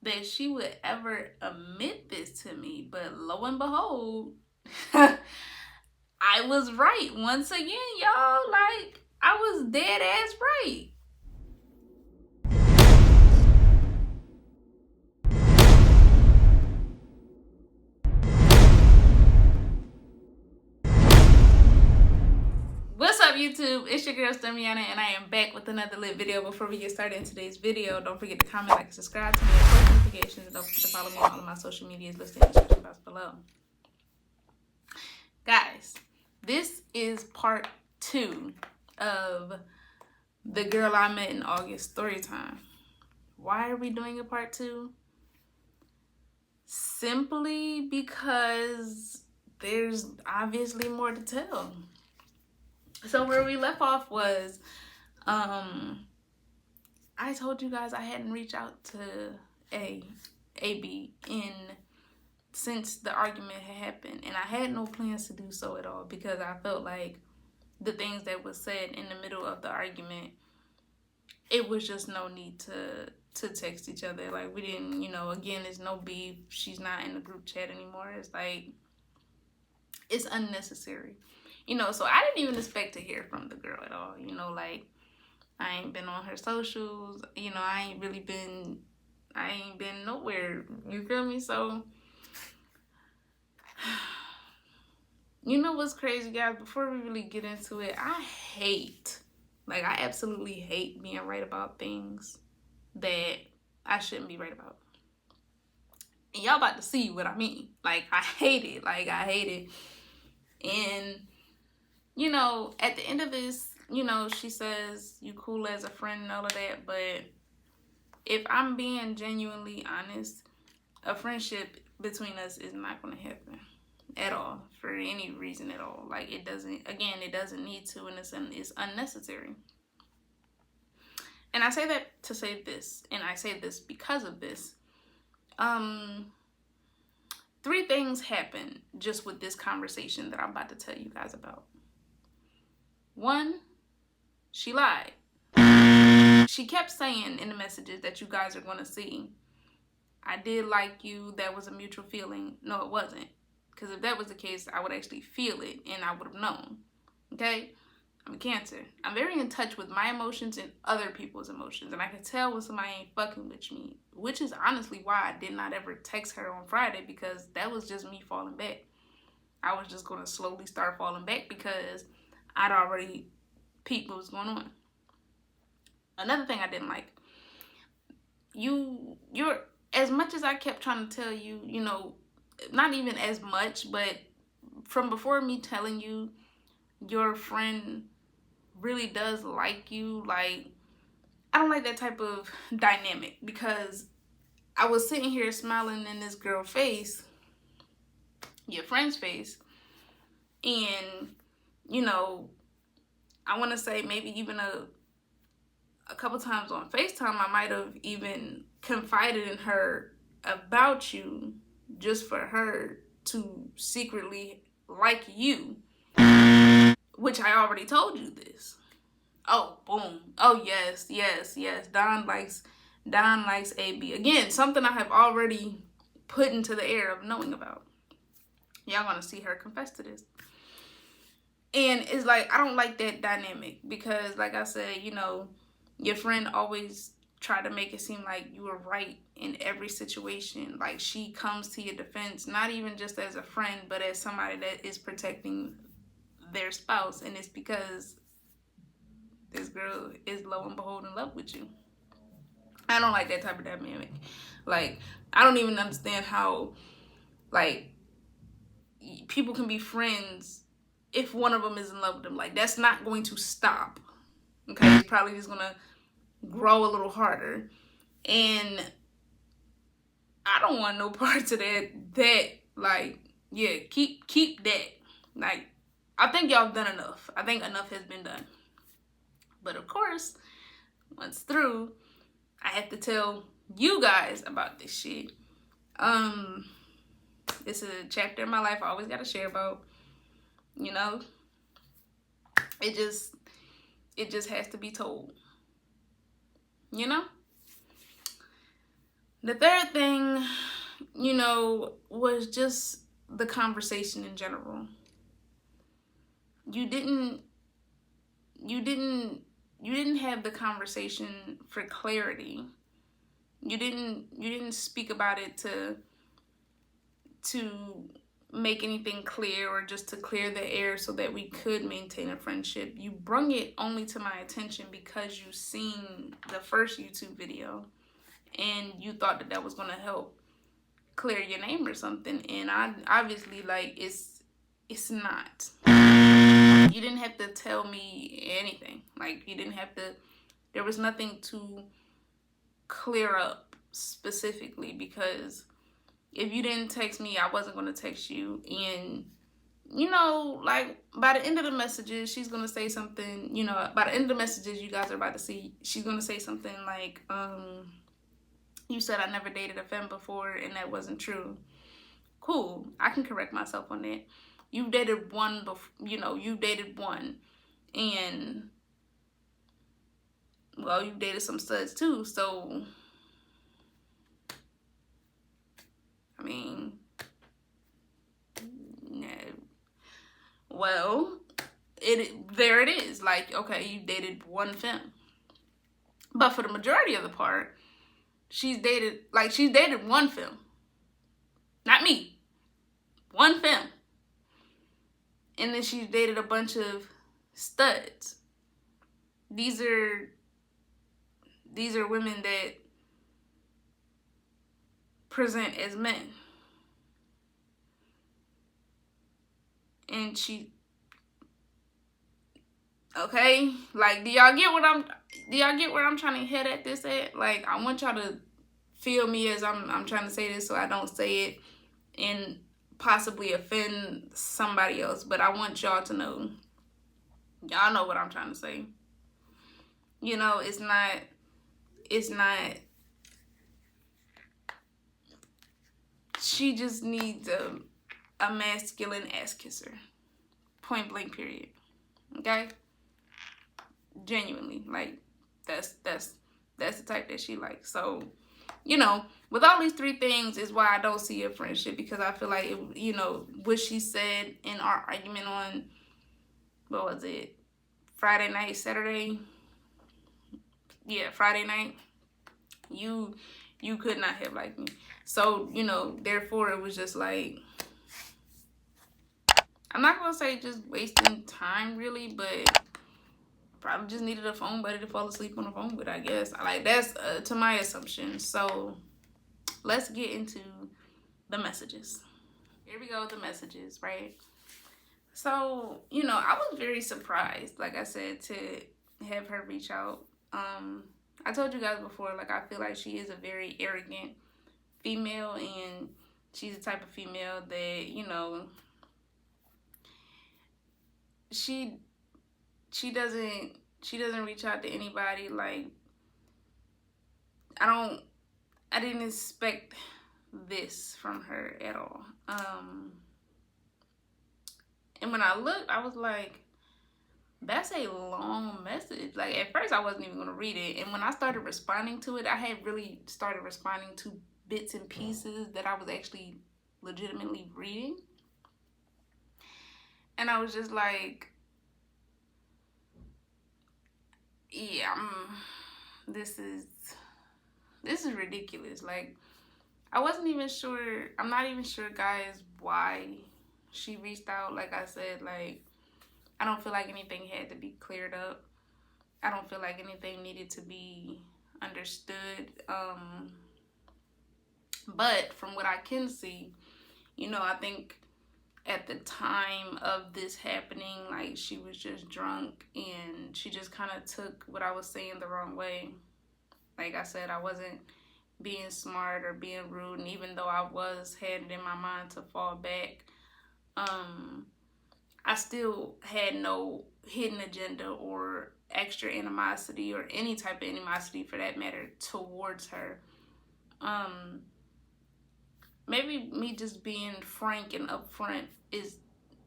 that she would ever admit this to me, but lo and behold, I was right once again, y'all. Like, I was dead ass right. What's up, YouTube? It's your girl Stormiana, and I am back with another lit video. Before we get started in today's video, don't forget to comment, like, and subscribe to me, post notifications, and don't forget to follow me on all of my social medias listed in the description box below. Guys, this is part 2 of the girl I met in August story time. Why are we doing a part 2? Simply because there's obviously more to tell. So where we left off was, I told you guys I hadn't reached out to AB since the argument had happened, and I had no plans to do so at all because I felt like the things that was said in the middle of the argument, it was just no need to text each other. Like, we didn't, again, there's no beef. She's not in the group chat anymore. It's like, it's unnecessary. So I didn't even expect to hear from the girl at all. Like, I ain't been on her socials. I ain't been nowhere. You feel me? So, what's crazy, guys? Before we really get into it, I absolutely hate being right about things that I shouldn't be right about. And y'all about to see what I mean. Like, I hate it. And, at the end of this, she says you cool as a friend and all of that. But if I'm being genuinely honest, a friendship between us is not going to happen at all for any reason at all. Like, it doesn't need to, and it's unnecessary. And I say that to say this, and I say this because of this. 3 things happened just with this conversation that I'm about to tell you guys about. 1, she lied. She kept saying in the messages that you guys are going to see, I did like you, that was a mutual feeling. No, it wasn't. Because if that was the case, I would actually feel it and I would have known. Okay? I'm a Cancer. I'm very in touch with my emotions and other people's emotions. And I can tell when somebody ain't fucking with me. Which is honestly why I did not ever text her on Friday. Because that was just me falling back. I was just going to slowly start falling back because I'd already peeped what was going on. Another thing I didn't like. You're as much as I kept trying to tell you, not even as much, but from before me telling you, your friend really does like you. Like, I don't like that type of dynamic because I was sitting here smiling in this girl's face, your friend's face, and I want to say maybe even a couple times on FaceTime, I might have even confided in her about you just for her to secretly like you, which I already told you this. Oh, boom. Oh, yes. Don likes AB. Again, something I have already put into the air of knowing about. Y'all gonna see her confess to this. And it's like, I don't like that dynamic because, like I said, your friend always tried to make it seem like you were right in every situation. Like, she comes to your defense, not even just as a friend, but as somebody that is protecting their spouse. And it's because this girl is lo and behold in love with you. I don't like that type of dynamic. Like, I don't even understand how, like, people can be friends if one of them is in love with them. Like, that's not going to stop. Okay, it's probably just gonna grow a little harder. And I don't want no parts of that. Like, yeah, keep that. Like, I think y'all done enough. I think enough has been done. But of course, once through, I have to tell you guys about this shit. This is a chapter in my life I always gotta share about. It just has to be told. The third thing, was just the conversation in general. You didn't you didn't you didn't have the conversation for clarity. You didn't speak about it to make anything clear or just to clear the air so that we could maintain a friendship. You brung it only to my attention because you seen the first YouTube video and you thought that was going to help clear your name or something, and I obviously, like, it's not. You didn't have to tell me anything. Like, you didn't have to, there was nothing to clear up specifically, because if you didn't text me, I wasn't going to text you. And like, by the end of the messages, she's going to say something, by the end of the messages you guys are about to see, she's going to say something like, you said I never dated a femme before, and that wasn't true. Cool, I can correct myself on that. You dated one you dated one, and, well, you dated some studs too, so, I mean, well, there it is. Like, okay, you dated one femme, but for the majority of the part, she's dated one femme, not me, one femme, and then she's dated a bunch of studs. These are women that present as men, and okay, like, do y'all get where I'm trying to head at this at? Like, I want y'all to feel me as I'm trying to say this, so I don't say it and possibly offend somebody else, but I want y'all to know, y'all know what I'm trying to say. It's not, she just needs a masculine ass kisser. Point blank, period. Okay? Genuinely. Like, that's the type that she likes. So, with all these three things is why I don't see a friendship, because I feel like, what she said in our argument on, what was it, Friday night, Saturday? Yeah, Friday night. You could not have liked me. So, therefore it was just like, I'm not going to say just wasting time really, but probably just needed a phone buddy to fall asleep on the phone with, I guess. Like, that's to my assumption. So, let's get into the messages. Here we go with the messages, right? So, I was very surprised, like I said, to have her reach out. I told you guys before, like, I feel like she is a very arrogant female, and she's the type of female that, she doesn't reach out to anybody. Like, I didn't expect this from her at all. And when I looked, I was like, that's a long message. Like, at first I wasn't even going to read it, and when I started responding to it, I had really started responding to bits and pieces that I was actually legitimately reading, and I was just like, yeah, this is ridiculous. Like, I'm not even sure, guys, why she reached out. Like I said, like, I don't feel like anything had to be cleared up. I don't feel like anything needed to be understood. But from what I can see, I think at the time of this happening, like, she was just drunk and she just kind of took what I was saying the wrong way. Like I said, I wasn't being smart or being rude, and even though I had it in my mind to fall back, I still had no hidden agenda or extra animosity or any type of animosity, for that matter, towards her. Maybe me just being frank and upfront is,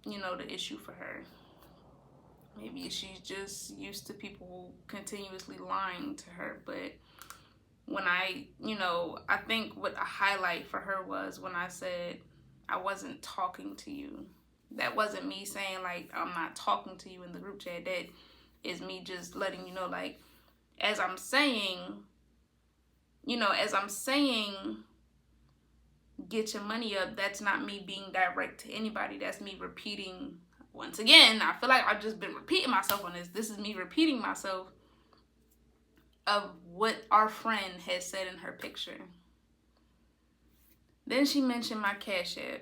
the issue for her. Maybe she's just used to people continuously lying to her, but when I think what a highlight for her was when I said I wasn't talking to you. That wasn't me saying like I'm not talking to you in the group chat. That is me just letting you know, like, as I'm saying, get your money up, that's not me being direct to anybody. That's me repeating. Once again, I feel like I've just been repeating myself on this. This is me repeating myself of what our friend has said in her picture. Then she mentioned my Cash App.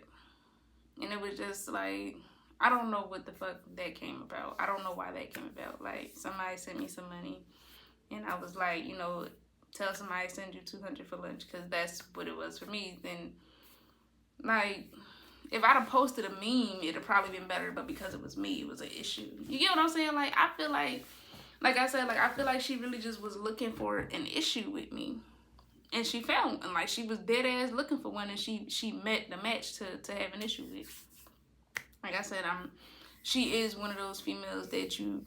And it was just like, I don't know what the fuck that came about. I don't know why that came about. Like, somebody sent me some money. And I was like, tell somebody to send you $200 for lunch. Because that's what it was for me. Then, like, if I'd have posted a meme, it'd have probably been better. But because it was me, it was an issue. You get what I'm saying? Like, I feel like I said, like, I feel like she really just was looking for an issue with me. And she found, and like, she was dead ass looking for one, and she met the match to have an issue with. Like I said, she is one of those females that you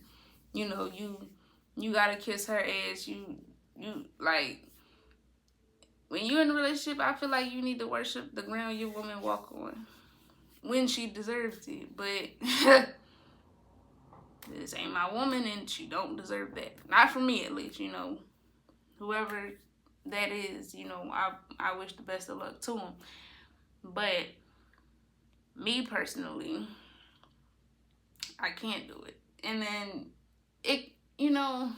gotta kiss her ass. You like, when you're in a relationship, I feel like you need to worship the ground your woman walk on when she deserves it. But this ain't my woman, and she don't deserve that. Not for me, at least. Whoever that is, I wish the best of luck to him. But me personally, I can't do it. And then it, now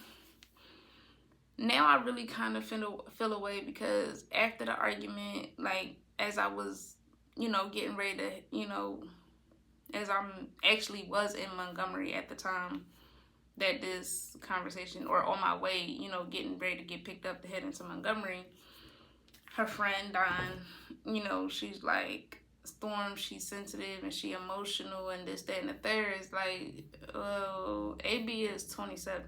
I really kind of feel away, because after the argument, like, as I was, getting ready to, as I'm actually was in Montgomery at the time that this conversation, or on my way, getting ready to get picked up to head into Montgomery, her friend Dawn, she's like, Storm, she's sensitive and she emotional and this, that, and the third. Is like, oh, AB is 27.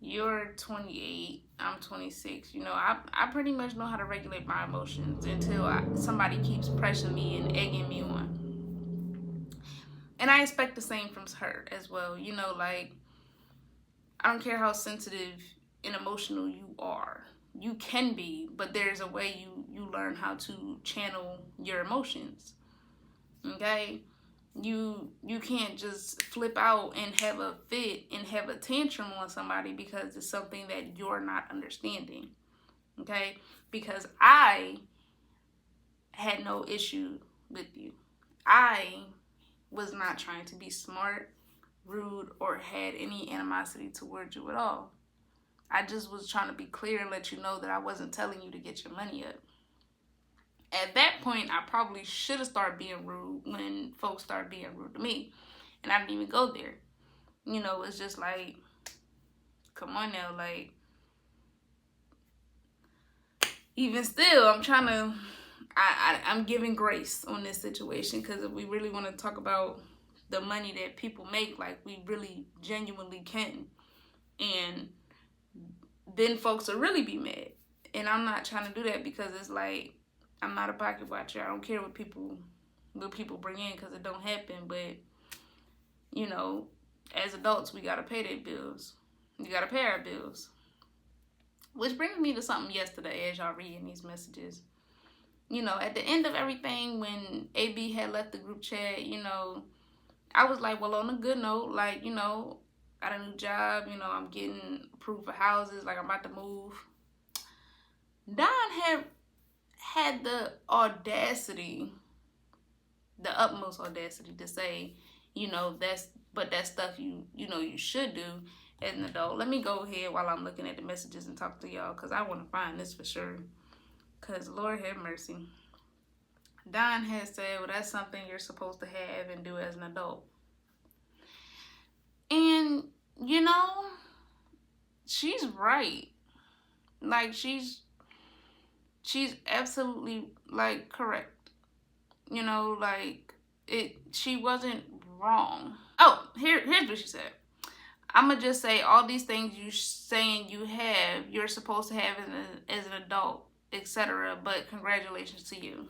You're 28. I'm 26. I pretty much know how to regulate my emotions until somebody keeps pressuring me and egging me on. And I expect the same from her as well. Like, I don't care how sensitive and emotional you are. You can be, but there's a way you learn how to channel your emotions. Okay? You can't just flip out and have a fit and have a tantrum on somebody because it's something that you're not understanding. Okay? Because I had no issue with you. I was not trying to be smart, rude, or had any animosity towards you at all. I just was trying to be clear and let you know that I wasn't telling you to get your money up. At that point, I probably should have started being rude when folks started being rude to me. And I didn't even go there. It's just like, come on now, like, even still, I'm giving grace on this situation, because if we really want to talk about the money that people make, like, we really genuinely can. And then folks will really be mad. And I'm not trying to do that, because it's like, I'm not a pocket watcher. I don't care what people bring in, because it don't happen. But, as adults, we got to pay their bills. We got to pay our bills. Which brings me to something yesterday, as y'all reading these messages. At the end of everything, when AB had left the group chat, I was like, well, on a good note, like, got a new job, I'm getting approved for houses, like, I'm about to move. Don had the audacity, the utmost audacity to say, that's stuff you should do as an adult. Let me go ahead while I'm looking at the messages and talk to y'all, because I want to find this for sure. Because Lord have mercy. Don has said, well, that's something you're supposed to have and do as an adult. And, she's right. Like, she's absolutely, like, correct. Like, she wasn't wrong. Oh, here's what she said. I'm going to just say all these things you saying you're supposed to have as an adult, etc. But congratulations to you.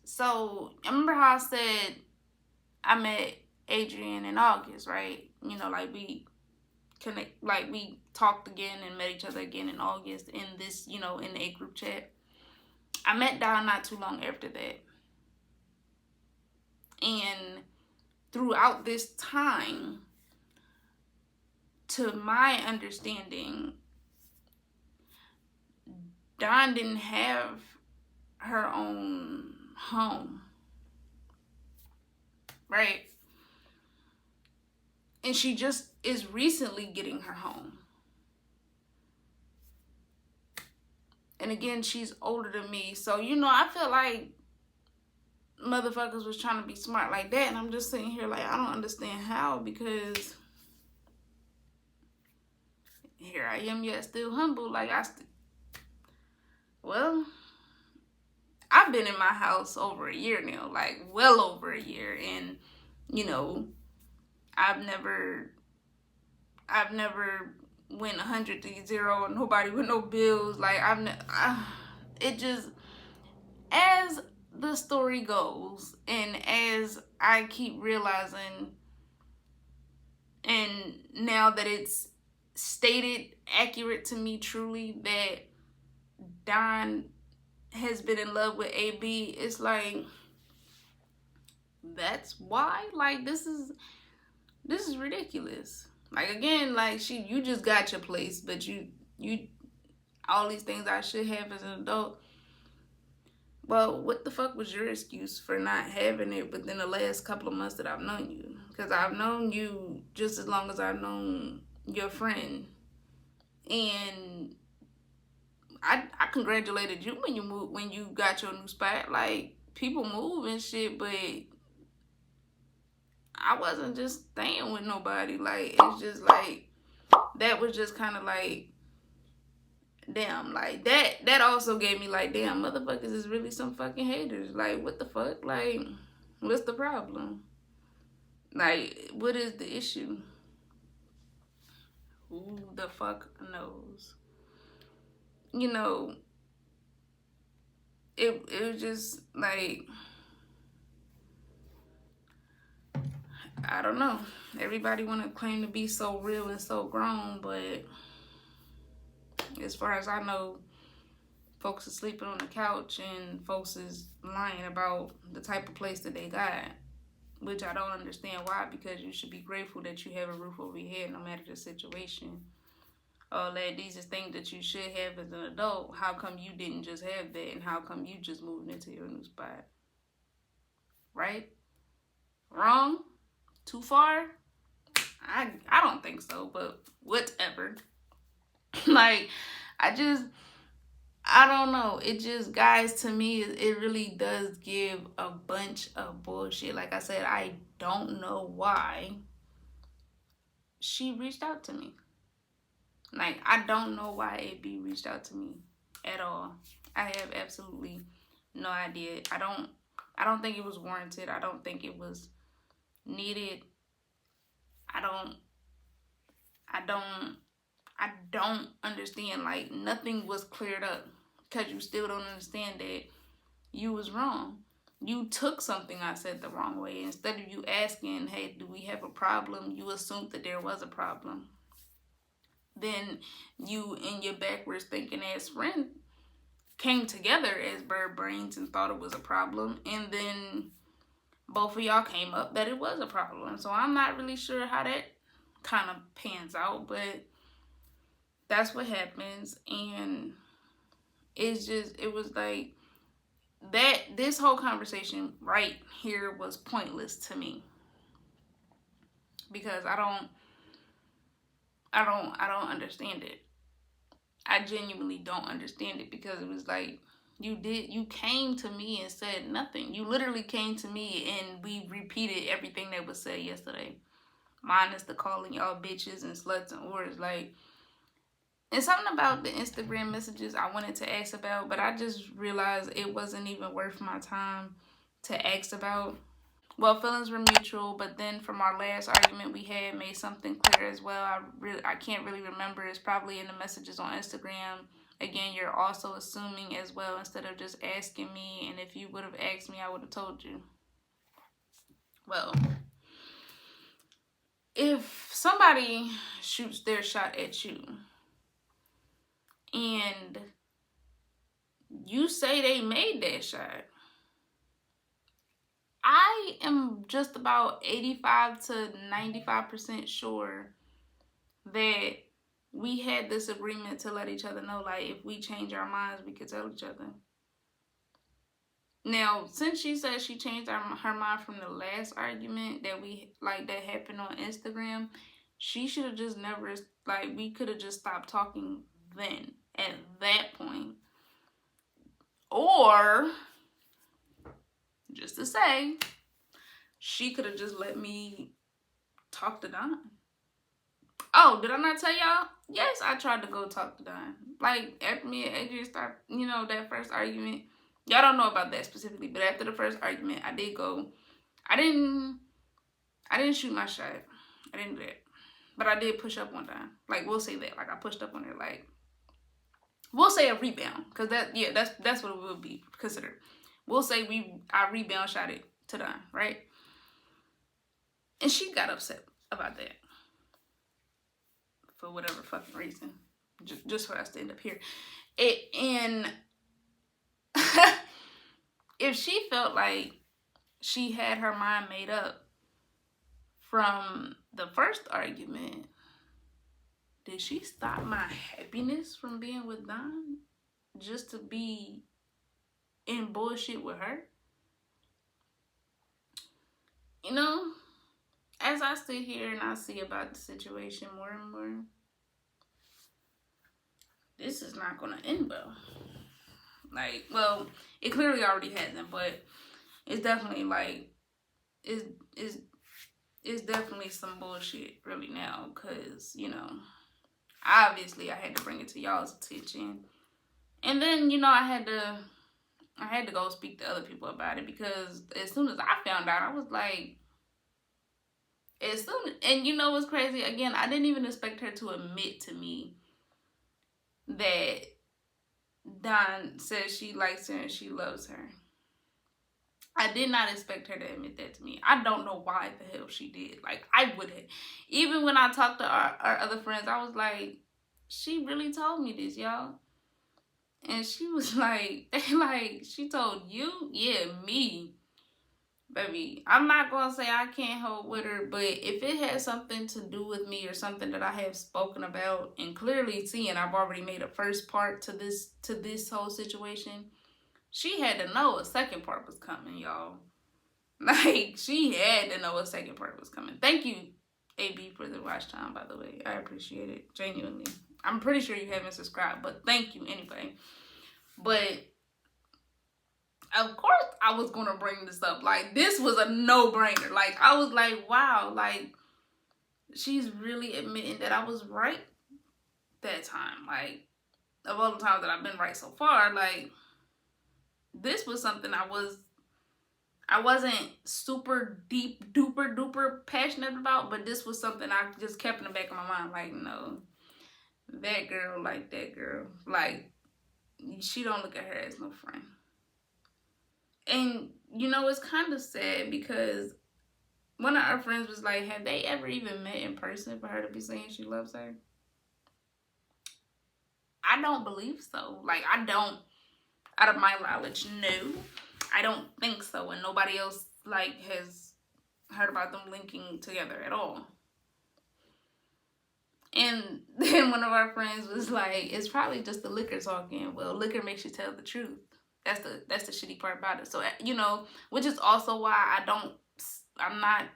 So, remember how I said I met Adrian in August, right? Like, we connect, like we talked again and met each other again in August in this, in a group chat. I met Don not too long after that. And throughout this time, to my understanding, Don didn't have her own home, right? And she just is recently getting her home. And again, she's older than me. So, I feel like motherfuckers was trying to be smart like that. And I'm just sitting here like, I don't understand how, because here I am yet still humble. Like, well, I've been in my house over a year now, like well over a year. And, I've never went 100 to 0 and nobody with no bills. Like, it just, as the story goes and as I keep realizing, and now that it's stated accurate to me truly, that Don has been in love with AB, it's like, that's why. Like, this is ridiculous. Like, again, like, you just got your place, but you all these things I should have as an adult. Well, what the fuck was your excuse for not having it within the last couple of months that I've known you? Because I've known you just as long as I've known your friend. And I congratulated you when you got your new spot. Like, people move and shit, but I wasn't just staying with nobody. Like, it's just like, that was just kind of like, damn, like, that also gave me like, damn, motherfuckers is really some fucking haters. Like, what the fuck? Like, what's the problem? Like, what is the issue? Who the fuck knows? It was just like, I don't know. Everybody want to claim to be so real and so grown, but as far as I know, folks are sleeping on the couch and folks is lying about the type of place that they got, which I don't understand why, because you should be grateful that you have a roof over your head no matter the situation. Oh, that these are things that you should have as an adult. How come you didn't just have that, and how come you just moved into your new spot? Right? Wrong? Too far? I don't think so, but whatever. Like, I don't know. It just, guys, to me, it really does give a bunch of bullshit. Like I said, I don't know why she reached out to me. Like, I don't know why AB reached out to me at all. I have absolutely no idea. I don't think it was warranted. I don't think it was needed. I don't understand. Like, nothing was cleared up, because you still don't understand that you was wrong. You took something I said the wrong way. Instead of you asking, hey, do we have a problem, you assumed that there was a problem. Then you, in your backwards thinking ass friend, came together as bird brains and thought it was a problem. And then both of y'all came up that it was a problem. So I'm not really sure how that kind of pans out, but that's what happens. And it was like, this whole conversation right here was pointless to me, because I don't understand it. I genuinely don't understand it, because it was like, you came to me and said nothing. You literally came to me and we repeated everything that was said yesterday, minus the calling y'all bitches and sluts and whores. Like, and something about the Instagram messages I wanted to ask about, but I just realized it wasn't even worth my time to ask about. Well, feelings were mutual, but then from our last argument we had, made something clear as well. I can't really remember. It's probably in the messages on Instagram. Again, you're also assuming as well, instead of just asking me. And if you would have asked me, I would have told you. Well, if somebody shoots their shot at you and you say they made that shot, I am just about 85 to 95% sure that we had this agreement to let each other know, like, if we change our minds, we could tell each other. Now, since she said she changed her mind from the last argument that happened on Instagram, she should have just never, like, we could have just stopped talking then, at that point. Or, just to say, she could have just let me talk to Don. Oh, did I not tell y'all? Yes, I tried to go talk to Don. Like, after me and Adrian start, that first argument. Y'all don't know about that specifically, but after the first argument, I did go. I didn't shoot my shot. I didn't do that. But I did push up one time. Like, we'll say that. Like, I pushed up on her. Like, we'll say a rebound. Because that's what it will be considered. We'll say I rebound shot it to Don, right? And she got upset about that. For whatever fucking reason. Just for us to end up here. And if she felt like she had her mind made up from the first argument, did she stop my happiness from being with Don just to be in bullshit with her? As I sit here and I see about the situation more and more, this is not going to end well. Like, well, it clearly already hasn't, but it's definitely like, it's definitely some bullshit really now, because, obviously I had to bring it to y'all's attention. And then, I had to go speak to other people about it, because as soon as I found out, I was like, and what's crazy? Again, I didn't even expect her to admit to me that Don says she likes her and she loves her. I did not expect her to admit that to me. I don't know why the hell she did. Like, I would have. Even when I talked to our other friends, I was like, she really told me this, y'all. And she was like, she told you? Yeah, me. Baby, I'm not going to say I can't hold with her, but if it had something to do with me or something that I have spoken about, and clearly seeing I've already made a first part to this whole situation, she had to know a second part was coming, y'all. Like, she had to know a second part was coming. Thank you, AB, for the watch time, by the way. I appreciate it, genuinely. I'm pretty sure you haven't subscribed, but thank you anyway. But of course I was going to bring this up. Like, this was a no-brainer. Like, I was like, wow, like, she's really admitting that I was right that time. Like, of all the times that I've been right so far, like, this was something I wasn't super deep, duper passionate about, but this was something I just kept in the back of my mind. Like, no, that girl, like, that girl, like, she don't look at her as no friend. And, it's kind of sad, because one of our friends was like, have they ever even met in person for her to be saying she loves her? I don't believe so. Like, I don't, out of my knowledge, no. I don't think so. And nobody else, like, has heard about them linking together at all. And then one of our friends was like, it's probably just the liquor talking. Well, liquor makes you tell the truth. That's the shitty part about it. So, which is also why I'm not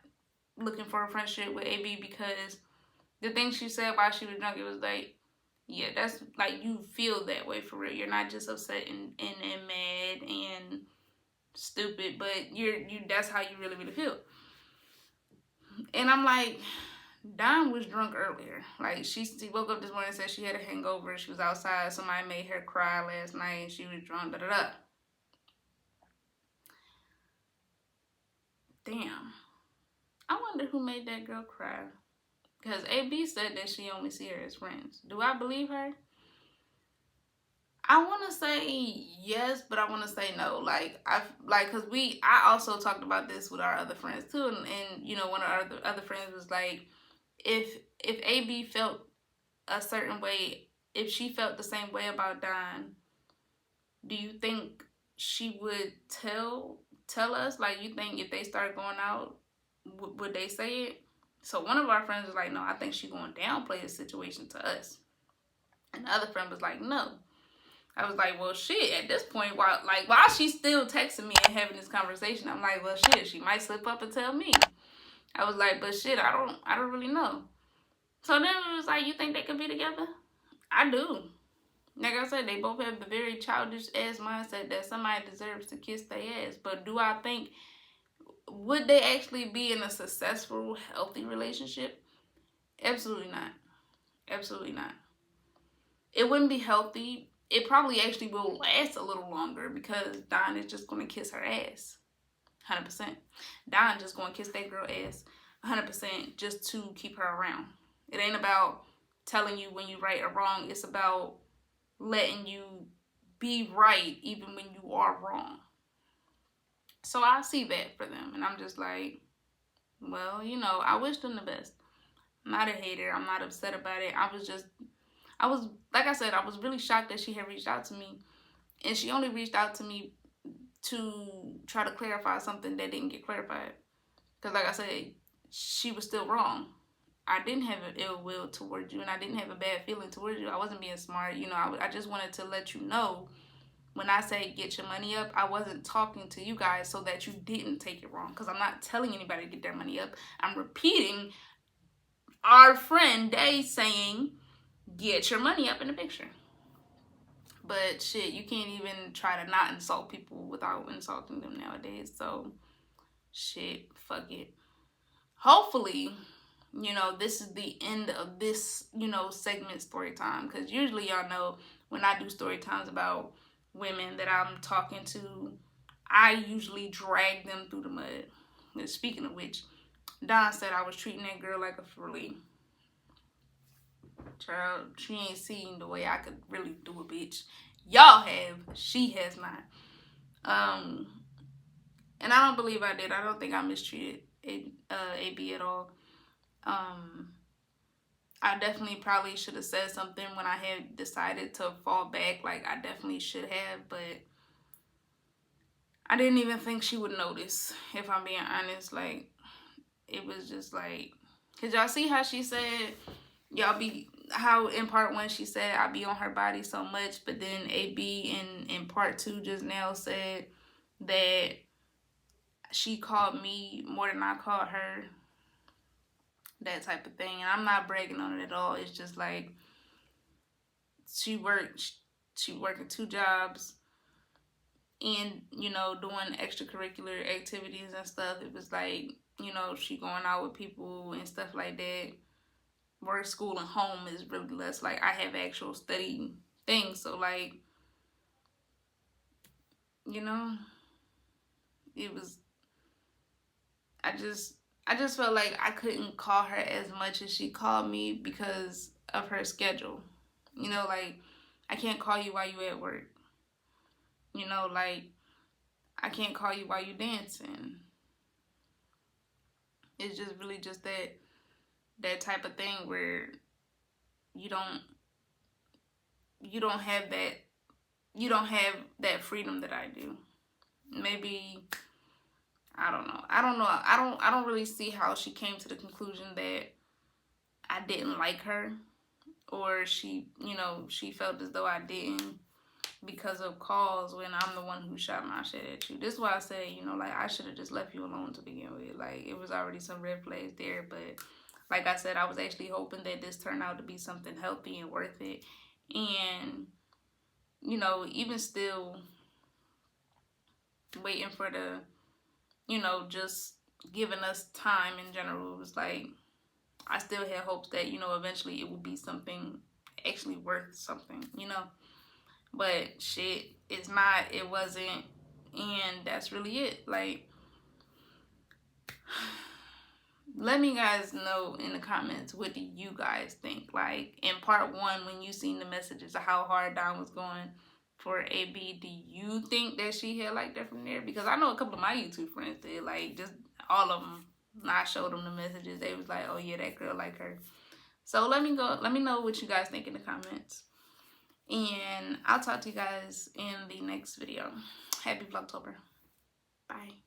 looking for a friendship with AB, because the thing she said while she was drunk, it was like, yeah, that's like, you feel that way for real. You're not just upset and mad and stupid, but that's how you really, really feel. And I'm like, Dawn was drunk earlier. Like, she woke up this morning and said she had a hangover. She was outside. Somebody made her cry last night and she was drunk. Damn. I wonder who made that girl cry. Because AB said that she only see her as friends. Do I believe her? I want to say yes, but I want to say no. Like, because I also talked about this with our other friends too. And one of our other friends was like, if AB felt a certain way, if she felt the same way about Don, do you think she would tell us? Like, you think if they start going out, would they say it? So one of our friends was like, no, I think she's going to downplay the situation to us. And the other friend was like, no. I was like, well, shit, at this point, while she's still texting me and having this conversation, I'm like, well, shit, she might slip up and tell me. I was like, but shit, I don't really know. So then it was like, you think they could be together? I do. Like I said, they both have the very childish ass mindset that somebody deserves to kiss their ass. But do I think, would they actually be in a successful, healthy relationship? Absolutely not. Absolutely not. It wouldn't be healthy. It probably actually will last a little longer because Don is just going to kiss her ass. 100%. Don just going to kiss that girl ass 100% just to keep her around. It ain't about telling you when you're right or wrong. It's about letting you be right even when you are wrong. So I see that for them. And I'm just like, well, you know, I wish them the best. I'm not a hater. I'm not upset about it. Like I said, I was really shocked that she had reached out to me. And she only reached out to me to try to clarify something that didn't get clarified. Because like I said, she was still wrong. I didn't have an ill will towards you, and I didn't have a bad feeling towards you. I wasn't being smart. You know, I just wanted to let you know, when I say get your money up, I wasn't talking to you guys so that you didn't take it wrong. Because I'm not telling anybody to get their money up. I'm repeating our friend Day saying, get your money up in the picture. But shit, you can't even try to not insult people without insulting them nowadays. So shit, fuck it. Hopefully, you know, this is the end of this, you know, segment story time. Because usually, y'all know, when I do story times about women that I'm talking to, I usually drag them through the mud. And speaking of which, Don said I was treating that girl like a flea. Child, she ain't seen the way I could really do a bitch. Y'all have. She has not. And I don't believe I did. I don't think I mistreated AB at all. I definitely probably should have said something when I had decided to fall back. Like, I definitely should have, but I didn't even think she would notice, if I'm being honest. Like, it was just like, cause y'all see how she said, how in part 1 she said I be on her body so much, but then AB in part 2 just now said that she called me more than I called her. That type of thing. And I'm not bragging on it at all. It's just like, she working 2 jobs and, you know, doing extracurricular activities and stuff. It was like, you know, she going out with people and stuff like that. Work, school, and home is really less. Like, I have actual study things. So, like, you know, it was, I just felt like I couldn't call her as much as she called me because of her schedule. You know, like, I can't call you while you at work. You know, like, I can't call you while you dancing. It's just really just that type of thing where you don't have that freedom that I do. Maybe, I don't know. I don't really see how she came to the conclusion that I didn't like her, or she, you know, she felt as though I didn't because of calls when I'm the one who shot my shit at you. This is why I say, you know, like, I should have just left you alone to begin with. Like, it was already some red flags there, but like I said, I was actually hoping that this turned out to be something healthy and worth it. And, you know, even still waiting for the, you know, just giving us time in general, it was like, I still had hopes that, you know, eventually it would be something actually worth something, you know. But shit, it's not, it wasn't, and that's really it. Like, let me guys know in the comments, what do you guys think? Like, in part 1, when you seen the messages of how hard Don was going for AB, do you think that she had liked that from there? Because I know a couple of my YouTube friends did, like, just all of them I showed them the messages. They was like, oh yeah, that girl like her. So let me know what you guys think in the comments. And I'll talk to you guys in the next video. Happy Vlogtober. Bye.